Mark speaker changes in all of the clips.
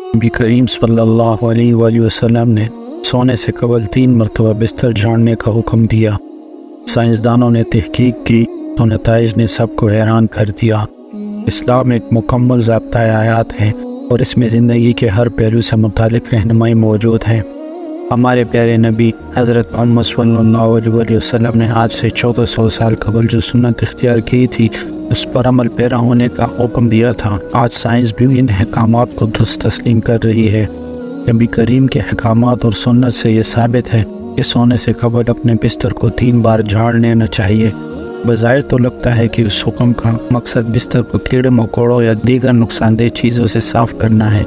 Speaker 1: نبی کریم صلی اللہ علیہ وآلہ وسلم نے سونے سے قبل 3 مرتبہ بستر جھاڑنے کا حکم دیا۔ سائنسدانوں نے تحقیق کی تو نتائج نے سب کو حیران کر دیا۔ اسلام ایک مکمل ضابطۂ حیات ہے اور اس میں زندگی کے ہر پہلو سے متعلق رہنمائی موجود ہے۔ ہمارے پیارے نبی حضرت محمد صلی اللہ علیہ وآلہ وسلم نے آج سے 1400 سال قبل جو سنت اختیار کی تھی اس پر عمل پیرا ہونے کا حکم دیا تھا۔ آج سائنس بھی ان احکامات کو درست تسلیم کر رہی ہے۔ نبی کریم کے احکامات اور سنت سے یہ ثابت ہے کہ سونے سے قبل اپنے بستر کو 3 بار جھاڑ لینا چاہیے۔ بظاہر تو لگتا ہے کہ اس حکم کا مقصد بستر کو کیڑے مکوڑوں یا دیگر نقصان دہ چیزوں سے صاف کرنا ہے،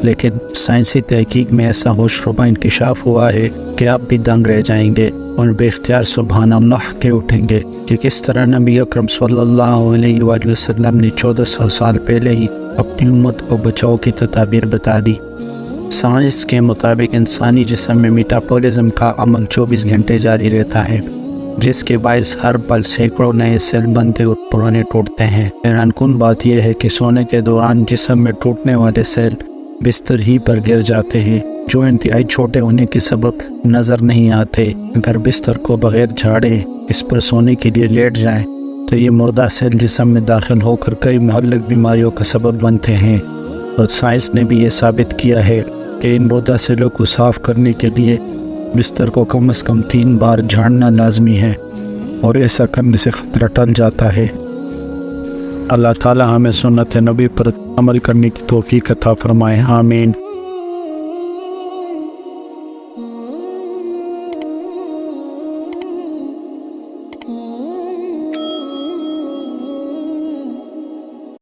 Speaker 1: لیکن سائنسی تحقیق میں ایسا ہوشربا انکشاف ہوا ہے کہ آپ بھی دنگ رہ جائیں گے اور بے اختیار سبحان اللہ کے اٹھیں گے کہ کس طرح نبی اکرم صلی اللہ علیہ وآلہ وسلم نے 1400 سال پہلے ہی اپنی امت کو بچاؤ کی تدابیر بتا دی۔ سائنس کے مطابق انسانی جسم میں میٹابولزم کا عمل 24 گھنٹے جاری رہتا ہے، جس کے باعث ہر پل سینکڑوں نئے سیل بنتے اور پرانے ٹوٹتے ہیں۔ حیران کن بات یہ ہے کہ سونے کے دوران جسم میں ٹوٹنے والے سیل بستر ہی پر گر جاتے ہیں، جو انتہائی چھوٹے ہونے کے سبب نظر نہیں آتے۔ اگر بستر کو بغیر جھاڑے اس پر سونے کے لیے لیٹ جائیں تو یہ مردہ سیل جسم میں داخل ہو کر کئی مہلک بیماریوں کا سبب بنتے ہیں، اور سائنس نے بھی یہ ثابت کیا ہے کہ ان مردہ سیلوں کو صاف کرنے کے لیے بستر کو کم از کم 3 بار جھاڑنا لازمی ہے، اور ایسا کرنے سے خطرہ ٹل جاتا ہے۔ اللہ تعالی ہمیں سنت نبی پر عمل کرنے کی توفیق عطا فرمائے، آمین۔